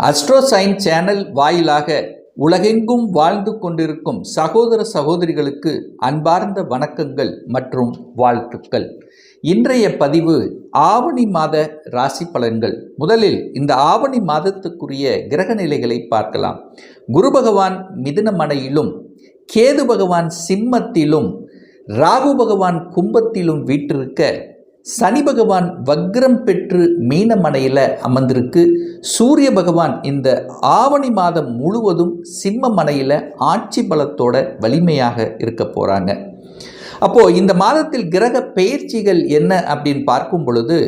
Astro science channel வாயிலாக உலகெங்கும் வாழ்ந்து கொண்டிருக்கும் சகோதர சகோதரிகளுக்கு அன்பார்ந்த வணக்கங்கள் மற்றும் வாழ்த்துக்கள். இன்றைய பதிவு ஆவணி மாத ராசி பலன்கள். முதலில் இந்த ஆவணி மாதத்துக்குரிய கிரக நிலைகளை பார்க்கலாம். குரு பகவான் மிதுனமனையிலும், கேது பகவான் சிம்மத்திலும், ராகு பகவான் கும்பத்திலும் வீற்றிருக்க, சனி பகவான் வக்ரம் பெற்று மீனமனையில் அமர்ந்திருக்கு. சூரிய பகவான் இந்த ஆவணி மாதம் முழுவதும் சிம்ம மனையில் ஆட்சி பலத்தோட வலிமையாக இருக்க போகிறாங்க. அப்போது இந்த மாதத்தில் கிரக பெயர்ச்சிகள் என்ன அப்படின்னு பார்க்கும் பொழுது,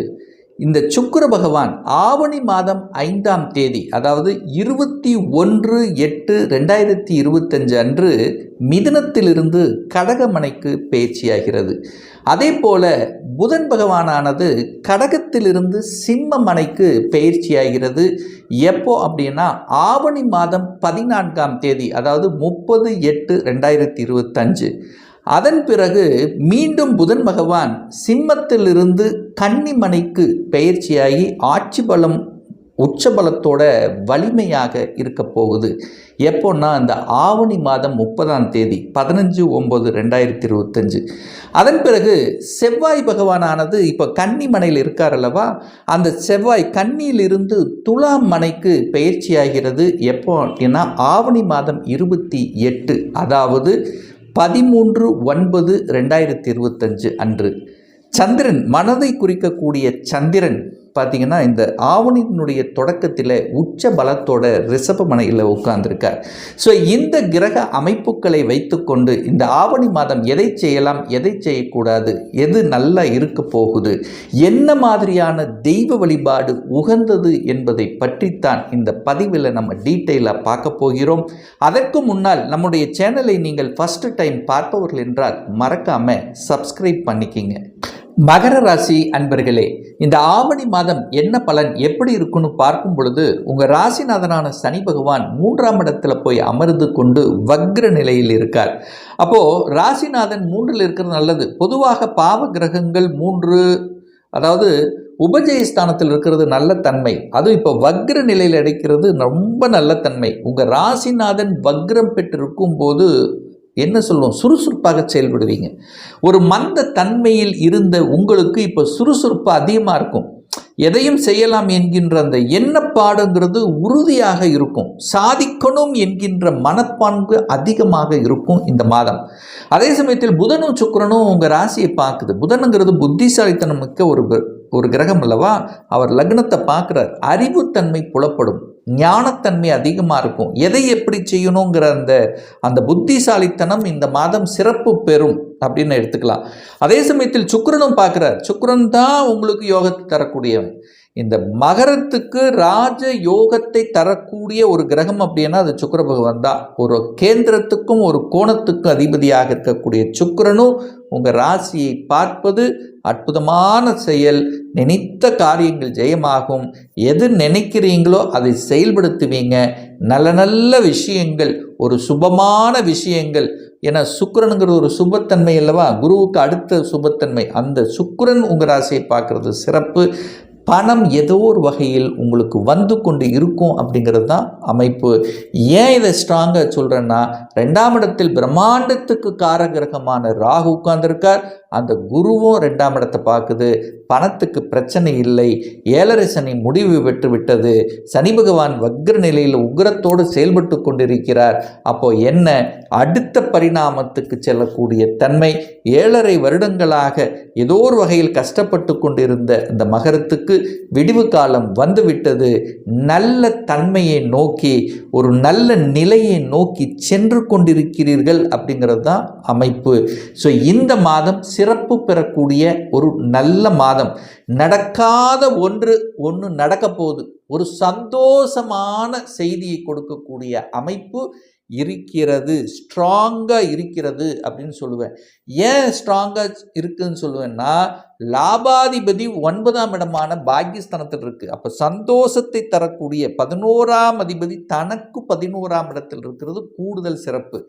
இந்த சுக்கிர பகவான் ஆவணி மாதம் 5ஆம் தேதி, அதாவது 21/8/2025 அன்று மிதுனத்திலிருந்து கடகமனைக்கு பெயர்ச்சியாகிறது. அதே போல புதன் பகவானானது கடகத்திலிருந்து சிம்ம மனைக்கு பெயர்ச்சியாகிறது. எப்போ அப்படின்னா ஆவணி மாதம் 14ஆம் தேதி, அதாவது 30/8/2025. அதன் பிறகு மீண்டும் புதன் பகவான் சிம்மத்திலிருந்து கன்னிமனைக்கு பெயர்ச்சியாகி ஆட்சி பலம் உச்சபலத்தோட வலிமையாக இருக்க போகுது. எப்போன்னா இந்த ஆவணி மாதம் 30ஆம் தேதி 15/9/2025. அதன் பிறகு செவ்வாய் பகவானானது இப்போ கன்னிமனையில் இருக்கார் அல்லவா, அந்த செவ்வாய் கன்னியிலிருந்து துலாம் மனைக்கு பெயர்ச்சியாகிறது. எப்போ அப்படின்னா ஆவணி மாதம் 28, அதாவது 13/9/2025 அன்று. சந்திரன், மனதை குறிக்கக்கூடிய சந்திரன் பார்த்திங்கன்னா இந்த ஆவணியினுடைய தொடக்கத்தில் உச்ச பலத்தோட ரிஷப மனையில் உட்கார்ந்துருக்கார். ஸோ இந்த கிரக அமைப்புகளை வைத்துக்கொண்டு இந்த ஆவணி மாதம் எதை செய்யலாம், எதை செய்யக்கூடாது, எது நல்லா இருக்க போகுது, என்ன மாதிரியான தெய்வ வழிபாடு உகந்தது என்பதை பற்றித்தான் இந்த பதிவில் நம்ம டீட்டெயிலாக பார்க்க போகிறோம். அதற்கு முன்னால் நம்முடைய சேனலை நீங்கள் ஃபஸ்ட்டு டைம் பார்ப்பவர்கள் என்றால் மறக்காமல் சப்ஸ்கிரைப் பண்ணிக்கிங்க. மகர ராசி அன்பர்களே, இந்த ஆவணி மாதம் என்ன பலன் எப்படி இருக்குன்னு பார்க்கும் பொழுது, உங்கள் ராசிநாதனான சனி பகவான் 3ஆம் இடத்துல போய் அமர்ந்து கொண்டு வக்ர நிலையில் இருக்கார். அப்போது ராசிநாதன் 3ல் இருக்கிறது நல்லது. பொதுவாக பாவ கிரகங்கள் 3, அதாவது உபஜயஸ்தானத்தில் இருக்கிறது நல்ல தன்மை. அதுவும் இப்போ வக்ர நிலையில் அடைக்கிறது ரொம்ப நல்ல தன்மை. உங்கள் ராசிநாதன் வக்ரம் பெற்றிருக்கும் போது என்ன சொல்லுவோம், சுறுசுறுப்பாக செயல்படுவீங்க. ஒரு மந்த தன்மையில் இருந்த உங்களுக்கு இப்போ சுறுசுறுப்பு அதிகமாக இருக்கும். எதையும் செய்யலாம் என்கின்ற அந்த எண்ணப்பாடுங்கிறது உறுதியாக இருக்கும். சாதிக்கணும் என்கின்ற மனப்பான்பு அதிகமாக இருக்கும் இந்த மாதம். அதே சமயத்தில் புதனும் சுக்கிரனும் உங்கள் ராசியை பார்க்குது. புதனுங்கிறது புத்திசாலித்தனம் மிக்க ஒரு கிரகம் அல்லவா. அவர் லக்னத்தை பார்க்குறார். அறிவுத்தன்மை புலப்படும், ஞானத்தன்மை அதிகமாக இருக்கும். எதை எப்படி செய்யணுங்கிற அந்த புத்திசாலித்தனம் இந்த மாதம் சிறப்பு பெறும் அப்படின்னு எடுத்துக்கலாம். அதே சமயத்தில் சுக்கிரனும் பார்க்குறார். சுக்கிரன் தான் உங்களுக்கு யோகத்தை தரக்கூடியவன். இந்த மகரத்துக்கு ராஜ யோகத்தை தரக்கூடிய ஒரு கிரகம் அப்படின்னா அது சுக்கிர பகவான் தான். ஒரு கேந்திரத்துக்கும் ஒரு கோணத்துக்கும் அதிபதியாக இருக்கக்கூடிய சுக்கிரனும் உங்கள் ராசியை பார்ப்பது அற்புதமான செயல். நினைத்த காரியங்கள் ஜெயமாகும். எது நினைக்கிறீங்களோ அதை செயல்படுத்துவீங்க. நல்ல நல்ல விஷயங்கள், ஒரு சுபமான விஷயங்கள். ஏன்னா சுக்கிரனுங்கிறது ஒரு சுபத்தன்மை அல்லவா, குருவுக்கு அடுத்த சுபத்தன்மை. அந்த சுக்கிரன் உங்கள் ராசியை பார்க்குறது சிறப்பு. பணம் ஏதோ ஒரு வகையில் உங்களுக்கு வந்து கொண்டு இருக்கும் அப்படிங்கிறது தான் அமைப்பு. ஏன் இதை ஸ்ட்ராங்காக சொல்கிறேன்னா, 2ஆம் இடத்தில் பிரம்மாண்டத்துக்கு காரகிரகமான ராகு உட்கார்ந்துருக்கார். அந்த குருவும் 2ஆம் இடத்தை பார்க்குது. பணத்துக்கு பிரச்சனை இல்லை. 7.5 சனி முடிவு பெற்று விட்டது. சனி பகவான் வக்ர நிலையில் உக்ரத்தோடு செயல்பட்டு கொண்டிருக்கிறார். அப்போ என்ன, அடுத்த பரிணாமத்துக்கு செல்லக்கூடிய தன்மை. 7.5 வருடங்களாக ஏதோ ஒரு வகையில் கஷ்டப்பட்டு கொண்டிருந்த இந்த மகரத்துக்கு விடிவு காலம் வந்துவிட்டது. நல்ல தன்மையை நோக்கி, ஒரு நல்ல நிலையை நோக்கி சென்று கொண்டிருக்கிறீர்கள் அப்படிங்கிறது தான் அமைப்பு. ஸோ இந்த மாதம் சிறப்பு பெறக்கூடிய ஒரு நல்ல மாதம். நடக்காத ஒன்று நடக்க போகுது. ஒரு சந்தோஷமான செய்தியை கொடுக்கக்கூடிய அமைப்பு இருக்கிறது, ஸ்ட்ராங்காக இருக்கிறது அப்படின்னு சொல்லுவேன். ஏன் ஸ்ட்ராங்காக இருக்குதுன்னு சொல்லுவேன்னா, லாபாதிபதி 9ஆம் இடமான பாக்கியஸ்தானத்தில் இருக்குது. அப்போ சந்தோஷத்தை தரக்கூடிய 11ஆம் அதிபதி தனக்கு 11ஆம் இடத்தில் இருக்கிறது கூடுதல் சிறப்பு.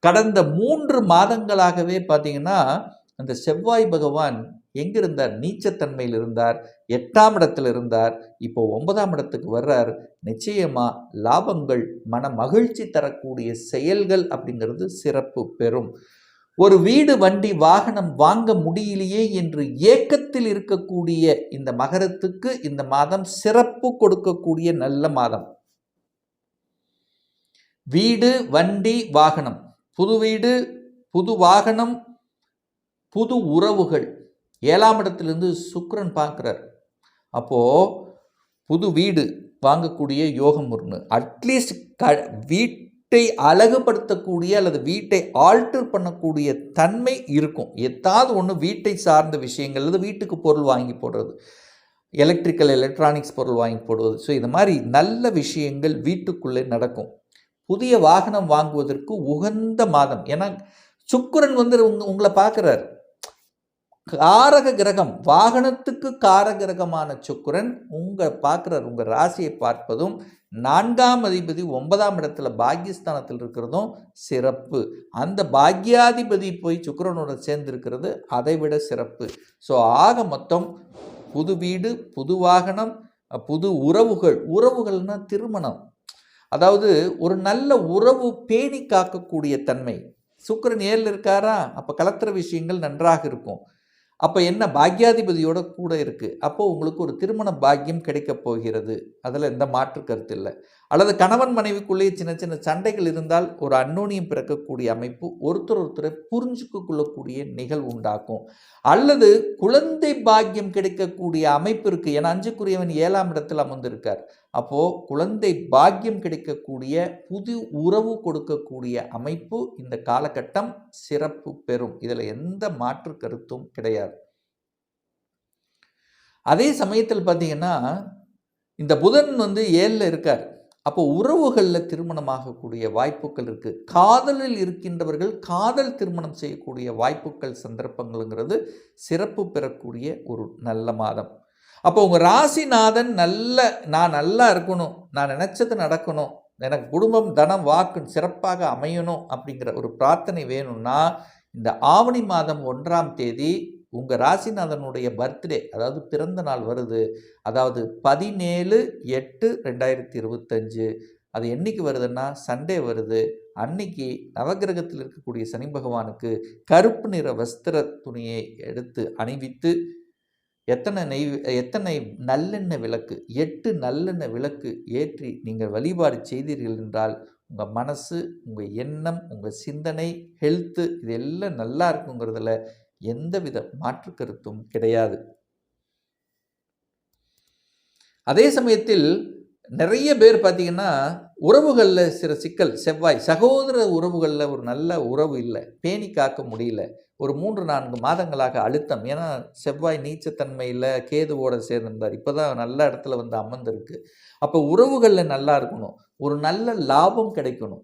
கடந்த 3 மாதங்களாகவே பார்த்தீங்கன்னா அந்த செவ்வாய் பகவான் எங்கே இருந்தார்? நீச்சத்தன்மையில் இருந்தார், 8ஆம் இடத்தில் இருந்தார். இப்போ 9ஆம் இடத்துக்கு வர்றார். நிச்சயமாக லாபங்கள், மன மகிழ்ச்சி தரக்கூடிய செயல்கள் அப்படிங்கிறது சிறப்பு பெறும். ஒரு வீடு, வண்டி, வாகனம் வாங்க முடியலையே என்று ஏக்கத்தில் இருக்கக்கூடிய இந்த மகரத்துக்கு இந்த மாதம் சிறப்பு கொடுக்கக்கூடிய நல்ல மாதம். வீடு, வண்டி, வாகனம், புது வீடு, புது வாகனம், புது உறவுகள். 7ஆம் இடத்திலிருந்து சுக்கிரன் பார்க்குறார். அப்போது புது வீடு வாங்கக்கூடிய யோகம் ஒன்று, அட்லீஸ்ட் வீட்டை அழகுபடுத்தக்கூடிய அல்லது வீட்டை ஆல்டர் பண்ணக்கூடிய தன்மை இருக்கும். ஏதாவது ஒன்று வீட்டை சார்ந்த விஷயங்கள், அல்லது வீட்டுக்கு பொருள் வாங்கி போடுறது, எலக்ட்ரானிக்ஸ் பொருள் வாங்கி போடுவது. ஸோ இது மாதிரி நல்ல விஷயங்கள் வீட்டுக்குள்ளே நடக்கும். புதிய வாகனம் வாங்குவதற்கு உகந்த மாதம். ஏன்னா சுக்கிரன் உங்களை பார்க்குறார். காரக கிரகம், வாகனத்துக்கு காரகிரகமான சுக்கிரன் பார்க்குறார். உங்கள் ராசியை பார்ப்பதும் 4ஆம் அதிபதி 9ஆம் இடத்துல பாக்கியஸ்தானத்தில் இருக்கிறதும் சிறப்பு. அந்த பாக்கியாதிபதி போய் சுக்கிரனோட சேர்ந்திருக்கிறது அதை விட சிறப்பு. ஸோ ஆக மொத்தம் புது வீடு, புது வாகனம், புது உறவுகள்னா திருமணம். அதாவது ஒரு நல்ல உறவு பேணி காக்கக்கூடிய தன்மை. சுக்கிரன் 7ல் இருக்காரா, அப்போ கலத்திர விஷயங்கள் நன்றாக இருக்கும். அப்போ என்ன, பாக்யாதிபதியோட கூட இருக்குது. அப்போது உங்களுக்கு ஒரு திருமண பாக்கியம் கிடைக்கப் போகிறது. அதில் எந்த மாற்று கருத்து இல்லை. அல்லது கணவன் மனைவிக்குள்ளேயே சின்ன சின்ன சண்டைகள் இருந்தால் ஒரு அந்யோன்யம் பிறக்கக்கூடிய அமைப்பு, ஒருத்தரை புரிஞ்சுக்க கொள்ளக்கூடிய நிகழ்வு உண்டாக்கும். அல்லது குழந்தை பாக்கியம் கிடைக்கக்கூடிய அமைப்பு இருக்குது. ஏன்னா 5க்குரியவன் 7ஆம் இடத்தில் அமர்ந்திருக்கார். அப்போது குழந்தை பாக்கியம் கிடைக்கக்கூடிய, புது உறவு கொடுக்கக்கூடிய அமைப்பு இந்த காலகட்டம் சிறப்பு பெறும். இதில் எந்த மாற்று கருத்தும் கிடையாது. அதே சமயத்தில் பார்த்தீங்கன்னா இந்த புதன் 7ல் இருக்கார். அப்போ உறவுகளில் திருமணமாகக்கூடிய வாய்ப்புகள் இருக்குது. காதலில் இருக்கின்றவர்கள் காதல் திருமணம் செய்யக்கூடிய வாய்ப்புகள், சந்தர்ப்பங்கள்ங்கிறது சிறப்பு பெறக்கூடிய ஒரு நல்ல மாதம். அப்போ உங்கள் ராசிநாதன் நான் நல்லா இருக்கணும், நான் நினச்சது நடக்கணும், எனக்கு குடும்பம், தனம், வாக்கு சிறப்பாக அமையணும் அப்படிங்கிற ஒரு பிரார்த்தனை வேணும்னா இந்த ஆவணி மாதம் 1ஆம் தேதி உங்கள் ராசிநாதனுடைய பர்த்டே, அதாவது பிறந்த நாள் வருது. அதாவது 17/8/2025. அது என்னைக்கு வருதுன்னா சண்டே வருது. அன்னைக்கு நவகிரகத்தில் இருக்கக்கூடிய சனி பகவானுக்கு கருப்பு நிற வஸ்திர துணியை எடுத்து அணிவித்து, எத்தனை நல்லெண்ணெய் விளக்கு, 8 நல்லெண்ணெய் விளக்கு ஏற்றி நீங்கள் வழிபாடு செய்தீர்கள் என்றால் உங்கள் மனசு, உங்கள் எண்ணம், உங்கள் சிந்தனை, ஹெல்த்து இது எல்லாம் நல்லா இருக்குங்கிறதுல எந்தவித மாற்று கருத்தும் கிடையாது. அதே சமயத்தில் நிறைய பேர் பார்த்தீங்கன்னா உறவுகளில் சில சிக்கல். செவ்வாய் சகோதர உறவுகளில் ஒரு நல்ல உறவு இல்லை, பேணி காக்க முடியல. ஒரு 3-4 மாதங்களாக அழுத்தம். ஏன்னா செவ்வாய் நீச்சத்தன்மையில் கேதுவோட சேர்ந்திருந்தார். இப்போ தான் நல்ல இடத்துல அமர்ந்திருக்கு. அப்போ உறவுகளில் நல்லா இருக்கணும், ஒரு நல்ல லாபம் கிடைக்கணும்,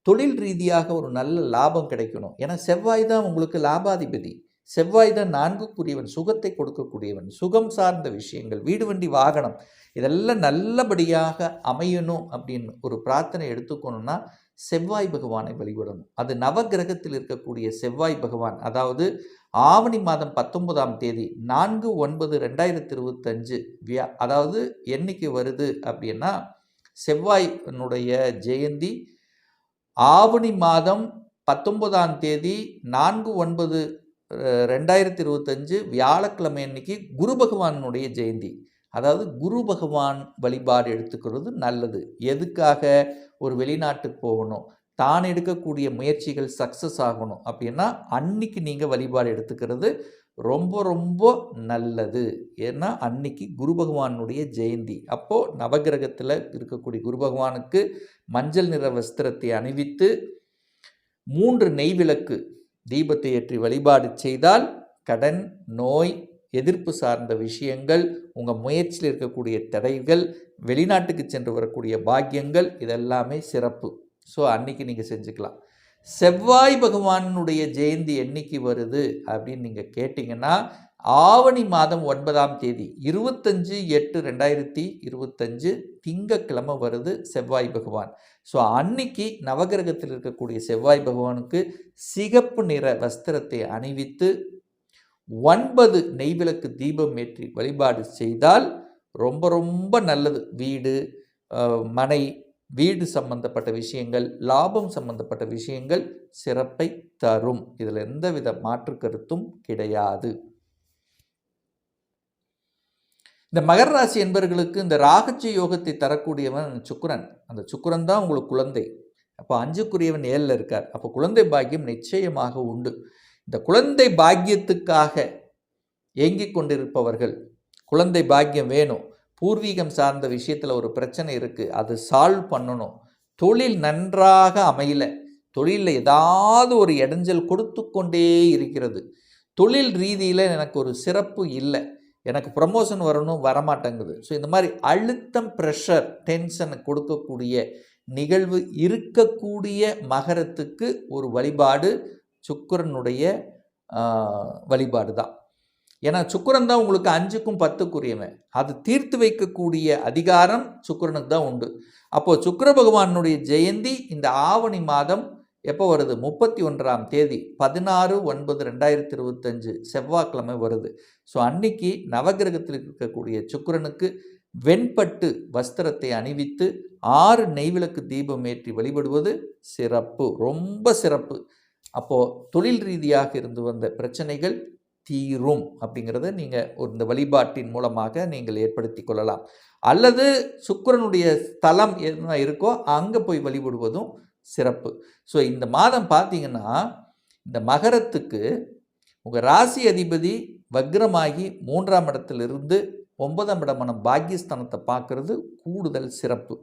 தொழில் ரீதியாக ஒரு நல்ல லாபம் கிடைக்கணும். ஏன்னா செவ்வாய் தான் உங்களுக்கு லாபாதிபதி. செவ்வாய் தான் 4க்குரியவன், சுகத்தை கொடுக்கக்கூடியவன். சுகம் சார்ந்த விஷயங்கள், வீடு, வண்டி, வாகனம் இதெல்லாம் நல்லபடியாக அமையணும் அப்படின்னு ஒரு பிரார்த்தனை எடுத்துக்கணும்னா செவ்வாய் பகவானை வழிபடணும். அது நவகிரகத்தில் இருக்கக்கூடிய செவ்வாய் பகவான். அதாவது ஆவணி மாதம் 19ஆம் தேதி 4/9/2025 அதாவது என்னைக்கு வருது அப்படின்னா செவ்வாயினுடைய ஜெயந்தி ஆவணி மாதம் 19ஆம் தேதி 4/9/2025 வியாழக்கிழமை அன்னைக்கு குரு பகவானுடைய ஜெயந்தி. அதாவது குரு பகவான் வழிபாடு எடுத்துக்கிறது நல்லது. எதுக்காக? ஒரு வெளிநாட்டுக்கு போகணும், தான் எடுக்கக்கூடிய முயற்சிகள் சக்ஸஸ் ஆகணும் அப்படின்னா அன்னைக்கு நீங்கள் வழிபாடு எடுத்துக்கிறது ரொம்ப ரொம்ப நல்லது. ஏன்னா அன்னைக்கு குரு பகவானுடைய ஜெயந்தி. அப்போது நவகிரகத்தில் இருக்கக்கூடிய குரு பகவானுக்கு மஞ்சள் நிற வஸ்திரத்தை அணிவித்து 3 நெய்விளக்கு தீபத்தை ஏற்றி வழிபாடு செய்தால் கடன், நோய், எதிர்ப்பு சார்ந்த விஷயங்கள், உங்கள் முயற்சியில் இருக்கக்கூடிய தடைகள், வெளிநாட்டுக்கு சென்று வரக்கூடிய பாக்கியங்கள் இதெல்லாமே சிறப்பு. ஸோ அன்னைக்கு நீங்கள் செஞ்சுக்கலாம். செவ்வாய் பகவானுடைய ஜெயந்தி என்னைக்கு வருது அப்படின்னு நீங்கள் கேட்டிங்கன்னா ஆவணி மாதம் 9ஆம் தேதி 25/8/2025 திங்கட்கிழமை வருது செவ்வாய் பகவான். ஸோ அன்னைக்கு நவகிரகத்தில் இருக்கக்கூடிய செவ்வாய் பகவானுக்கு சிகப்பு நிற வஸ்திரத்தை அணிவித்து 9 நெய்விளக்கு தீபம் ஏற்றி வழிபாடு செய்தால் ரொம்ப ரொம்ப நல்லது. வீடு, மனை, வீடு சம்பந்தப்பட்ட விஷயங்கள், லாபம் சம்பந்தப்பட்ட விஷயங்கள் சிறப்பை தரும். இதில் எந்தவித மாற்று கருத்தும் கிடையாது. இந்த மகர ராசி என்பவர்களுக்கு இந்த ராகச்சி யோகத்தை தரக்கூடியவன் சுக்கிரன். அந்த சுக்கிரன் தான் உங்களுக்கு குழந்தை. அப்போ 5க்குரியவன் 7ல் இருக்கார். அப்போ குழந்தை பாக்கியம் நிச்சயமாக உண்டு. இந்த குழந்தை பாக்கியத்துக்காக ஏங்கிக் கொண்டிருப்பவர்கள், குழந்தை பாக்கியம் வேணும், பூர்வீகம் சார்ந்த விஷயத்தில் ஒரு பிரச்சனை இருக்குது, அது சால்வ் பண்ணணும், தொழில் நன்றாக அமையல, தொழிலில் ஏதாவது ஒரு இடைஞ்சல் கொடுத்து கொண்டே இருக்கிறது, தொழில் ரீதியில் எனக்கு ஒரு சிறப்பு இல்லை, எனக்கு ப்ரமோஷன் வரணும் வரமாட்டேங்குது. ஸோ இந்த மாதிரி அழுத்தம், ப்ரெஷர், டென்ஷன் கொடுக்கக்கூடிய நிகழ்வு இருக்கக்கூடிய மகரத்துக்கு ஒரு வழிபாடு சுக்கிரனுடைய வழிபாடு தான். ஏன்னா சுக்கிரன் தான் உங்களுக்கு 5க்கும் 10க்குரியவன். அது தீர்த்து வைக்கக்கூடிய அதிகாரம் சுக்கிரனுக்கு தான் உண்டு. அப்போது சுக்கிர பகவானுடைய ஜெயந்தி இந்த ஆவணி மாதம் எப்போ வருது? 31ஆம் தேதி 16/9/2025 செவ்வாய்க்கிழமை வருது. ஸோ அன்னைக்கு நவகிரகத்தில் இருக்கக்கூடிய சுக்கிரனுக்கு வெண்பட்டு வஸ்திரத்தை அணிவித்து 6 நெய்விளக்கு தீபம் ஏற்றி வழிபடுவது சிறப்பு, ரொம்ப சிறப்பு. அப்போது தொழில் ரீதியாக இருந்து வந்த பிரச்சனைகள் தீரும் அப்படிங்கிறத நீங்கள் இந்த வழிபாட்டின் மூலமாக நீங்கள் ஏற்படுத்தி கொள்ளலாம். அல்லது சுக்கிரனுடைய ஸ்தலம் என்ன இருக்கோ அங்கே போய் வழிபடுவதும் சிறப்பு. ஸோ இந்த மாதம் பார்த்தீங்கன்னா இந்த மகரத்துக்கு உங்கள் ராசி அதிபதி வக்ரமாகி 3ஆம் இடத்திலிருந்து 9ஆம் இடமான பாக்கியஸ்தானத்தை பார்க்கறது கூடுதல் சிறப்பு.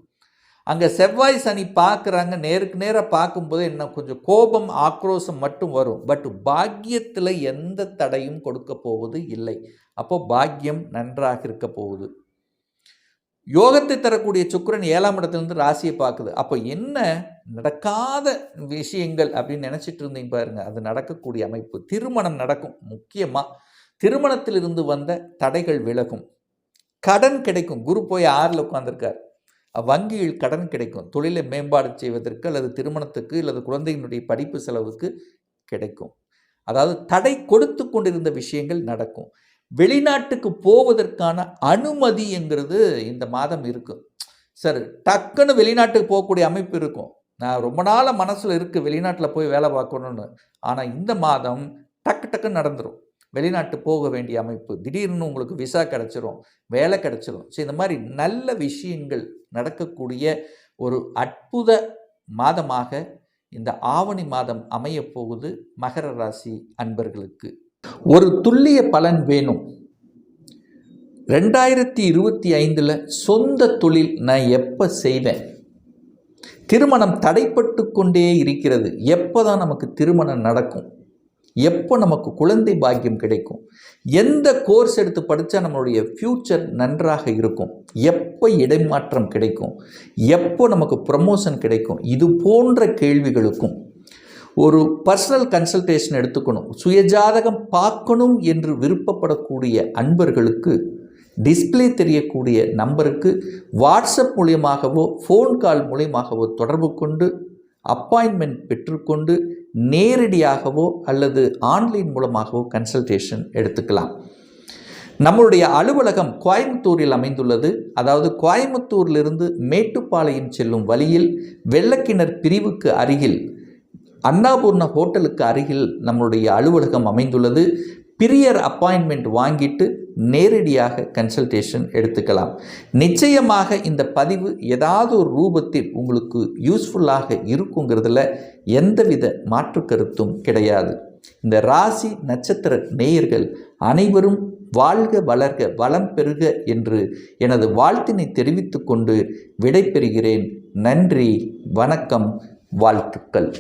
அங்கே செவ்வாய் சனி பார்க்குறாங்க, நேருக்கு நேராக பார்க்கும்போது என்ன கொஞ்சம் கோபம், ஆக்ரோஷம் மட்டும் வரும். பட் பாக்கியத்தில் எந்த தடையும் கொடுக்க போவது இல்லை. அப்போ பாக்கியம் நன்றாக இருக்க போகுது. யோகத்தை தரக்கூடிய சுக்கிரன் 7ஆம் இடத்துலேருந்து ராசியை பார்க்குது. அப்போ என்ன நடக்காத விஷயங்கள் அப்படின்னு நினச்சிட்டு இருந்தீங்க பாருங்க, அது நடக்கக்கூடிய அமைப்பு. திருமணம் நடக்கும். முக்கியமாக திருமணத்திலிருந்து வந்த தடைகள் விலகும், கடன் கிடைக்கும். குரு போய் 6ல் உட்கார்ந்துருக்கார். வங்கியில் கடன் கிடைக்கும், தொழிலை மேம்பாடு செய்வதற்கு அல்லது திருமணத்துக்கு அல்லது குழந்தையினுடைய படிப்பு செலவுக்கு கிடைக்கும். அதாவது தடை கொடுத்து கொண்டிருந்த விஷயங்கள் நடக்கும். வெளிநாட்டுக்கு போவதற்கான அனுமதி என்கிறது இந்த மாதம் இருக்கும். சார் டக்குன்னு வெளிநாட்டுக்கு போகக்கூடிய அமைப்பு இருக்கும். நான் ரொம்ப நாளாக மனசில் இருக்குது வெளிநாட்டில் போய் வேலை பார்க்கணுன்னு. ஆனால் இந்த மாதம் டக்குன்னு நடந்துடும். வெளிநாட்டு போக வேண்டிய அமைப்பு, திடீர்னு உங்களுக்கு விசா கிடச்சிரும், வேலை கிடச்சிரும். ஸோ இந்த மாதிரி நல்ல விஷயங்கள் நடக்கக்கூடிய ஒரு அற்புத மாதமாக இந்த ஆவணி மாதம் அமைய போகுது மகர ராசி அன்பர்களுக்கு. ஒரு துல்லிய பலன் வேணும். 2025 சொந்த தொழில் நான் எப்போ செய்வேன்? திருமணம் தடைப்பட்டு கொண்டே இருக்கிறது. எப்போ தான் நமக்கு திருமணம் நடக்கும்? எப்போ நமக்கு குழந்தை பாக்கியம் கிடைக்கும்? எந்த கோர்ஸ் எடுத்து படித்தா நம்மளுடைய ஃப்யூச்சர் நன்றாக இருக்கும்? எப்போ இடைமாற்றம் கிடைக்கும்? எப்போ நமக்கு ப்ரமோஷன் கிடைக்கும்? இது போன்ற கேள்விகளுக்கும் ஒரு பர்சனல் கன்சல்டேஷன் எடுத்துக்கணும், சுயஜாதகம் பார்க்கணும் என்று விருப்பப்படக்கூடிய அன்பர்களுக்கு டிஸ்பிளே தெரியக்கூடிய நம்பருக்கு வாட்ஸ்அப் மூலியமாகவோ ஃபோன் கால் மூலியமாகவோ தொடர்பு கொண்டு அப்பாயின்மெண்ட் பெற்றுக்கொண்டு நேரடியாகவோ அல்லது ஆன்லைன் மூலமாகவோ கன்சல்டேஷன் எடுத்துக்கலாம். நம்மளுடைய அலுவலகம் கோயம்புத்தூரில் அமைந்துள்ளது. அதாவது கோயம்புத்தூரிலிருந்து மேட்டுப்பாளையம் செல்லும் வழியில் வெள்ளக்கிணர் பிரிவுக்கு அருகில் அன்னபூர்ணா ஹோட்டலுக்கு அருகில் நம்மளுடைய அலுவலகம் அமைந்துள்ளது. பிரியர் அப்பாயின்மெண்ட் வாங்கிட்டு நேரடியாக கன்சல்டேஷன் எடுத்துக்கலாம். நிச்சயமாக இந்த பதிவு ஏதாவது ஒரு ரூபத்தில் உங்களுக்கு யூஸ்ஃபுல்லாக இருக்குங்கிறதுல எந்தவித மாற்று கருத்தும் கிடையாது. இந்த ராசி நட்சத்திர நேயர்கள் அனைவரும் வாழ்க வளர்க வளம் பெறுக என்று எனது வாழ்த்தினை தெரிவித்து கொண்டு விடைபெறுகிறேன். நன்றி, வணக்கம், வாழ்த்துக்கள்.